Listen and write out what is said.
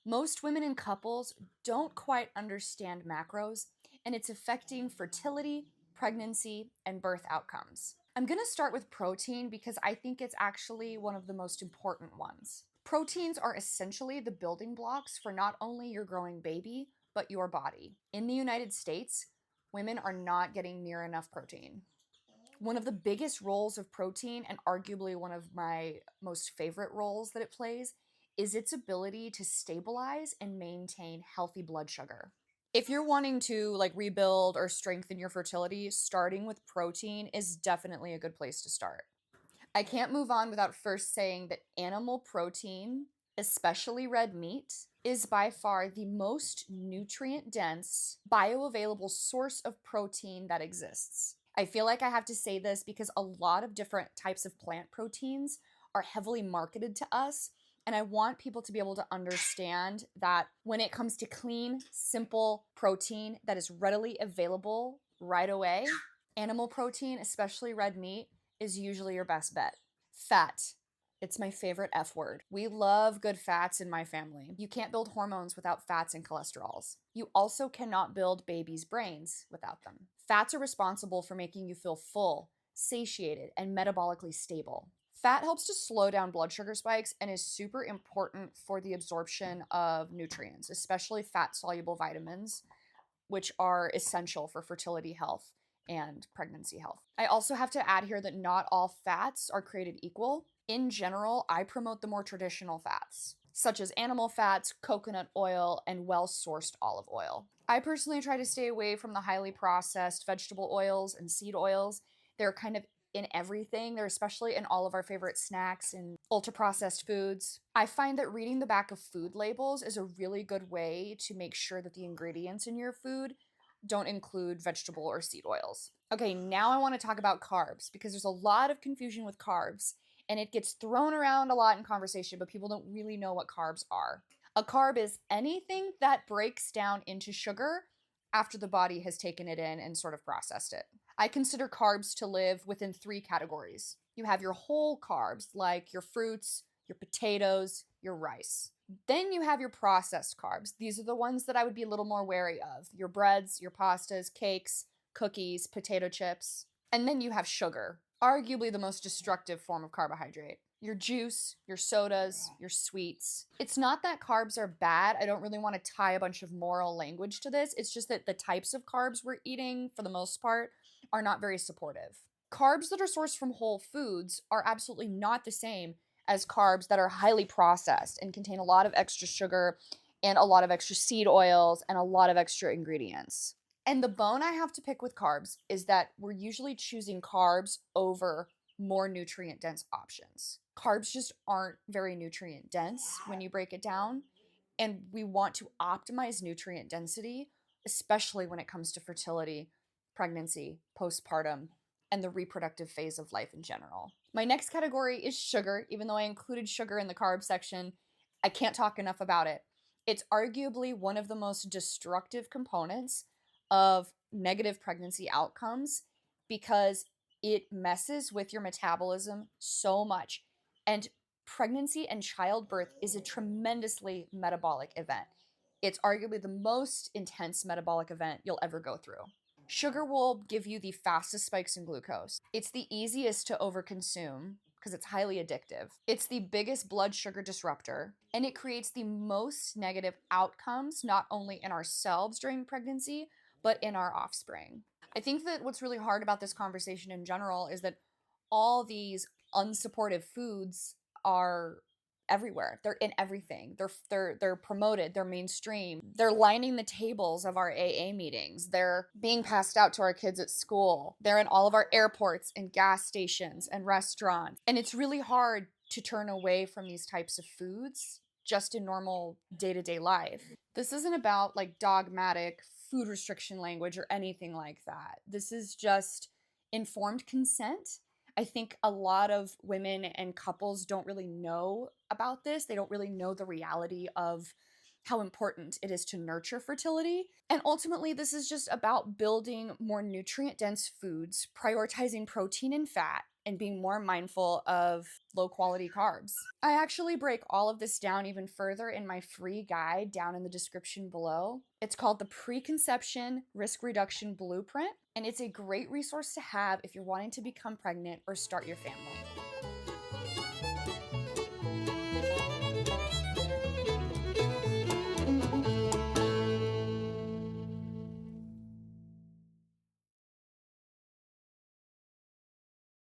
Most women and couples don't quite understand macros, and it's affecting fertility, pregnancy, and birth outcomes. I'm going to start with protein because I think it's actually one of the most important ones. Proteins are essentially the building blocks for not only your growing baby, but your body. In the United States, women are not getting near enough protein. One of the biggest roles of protein, and arguably one of my most favorite roles that it plays, is its ability to stabilize and maintain healthy blood sugar. If you're wanting to rebuild or strengthen your fertility, starting with protein is definitely a good place to start. I can't move on without first saying that animal protein, especially red meat, is by far the most nutrient dense, bioavailable source of protein that exists. I feel like I have to say this because a lot of different types of plant proteins are heavily marketed to us. And I want people to be able to understand that when it comes to clean, simple protein that is readily available right away, animal protein, especially red meat, is usually your best bet. Fat. It's my favorite F word. We love good fats in my family. You can't build hormones without fats and cholesterols. You also cannot build babies' brains without them. Fats are responsible for making you feel full, satiated, and metabolically stable. Fat helps to slow down blood sugar spikes and is super important for the absorption of nutrients, especially fat-soluble vitamins, which are essential for fertility health and pregnancy health. I also have to add here that not all fats are created equal. In general, I promote the more traditional fats, such as animal fats, coconut oil, and well-sourced olive oil. I personally try to stay away from the highly processed vegetable oils and seed oils. They're kind of in everything. They're especially in all of our favorite snacks and ultra-processed foods. I find that reading the back of food labels is a really good way to make sure that the ingredients in your food don't include vegetable or seed oils. Okay, now I want to talk about carbs because there's a lot of confusion with carbs and it gets thrown around a lot in conversation, but people don't really know what carbs are. A carb is anything that breaks down into sugar after the body has taken it in and sort of processed it. I consider carbs to live within three categories. You have your whole carbs, like your fruits, your potatoes, your rice. Then you have your processed carbs. These are the ones that I would be a little more wary of. Your breads, your pastas, cakes, cookies, potato chips. And then you have sugar, arguably the most destructive form of carbohydrate. Your juice, your sodas, your sweets. It's not that carbs are bad. I don't really want to tie a bunch of moral language to this. It's just that the types of carbs we're eating, for the most part, are not very supportive. Carbs that are sourced from whole foods are absolutely not the same as carbs that are highly processed and contain a lot of extra sugar and a lot of extra seed oils and a lot of extra ingredients. And the bone I have to pick with carbs is that we're usually choosing carbs over more nutrient dense options. Carbs just aren't very nutrient dense when you break it down, and we want to optimize nutrient density, especially when it comes to fertility, pregnancy, postpartum, and the reproductive phase of life in general. My next category is sugar. Even though I included sugar in the carb section, I can't talk enough about it. It's arguably one of the most destructive components of negative pregnancy outcomes because it messes with your metabolism so much. And pregnancy and childbirth is a tremendously metabolic event. It's arguably the most intense metabolic event you'll ever go through. Sugar will give you the fastest spikes in glucose. It's the easiest to overconsume because it's highly addictive. It's the biggest blood sugar disruptor, and it creates the most negative outcomes, not only in ourselves during pregnancy, but in our offspring. I think that what's really hard about this conversation in general is that all these unsupportive foods are everywhere. They're in everything. They're promoted, they're mainstream. They're lining the tables of our AA meetings. They're being passed out to our kids at school. They're in all of our airports and gas stations and restaurants. And it's really hard to turn away from these types of foods just in normal day-to-day life. This isn't about dogmatic food restriction language or anything like that. This is just informed consent. I think a lot of women and couples don't really know about this. They don't really know the reality of how important it is to nurture fertility. And ultimately, this is just about building more nutrient dense foods, prioritizing protein and fat, and being more mindful of low quality carbs. I actually break all of this down even further in my free guide down in the description below. It's called the Preconception Risk Reduction Blueprint, and it's a great resource to have if you're wanting to become pregnant or start your family.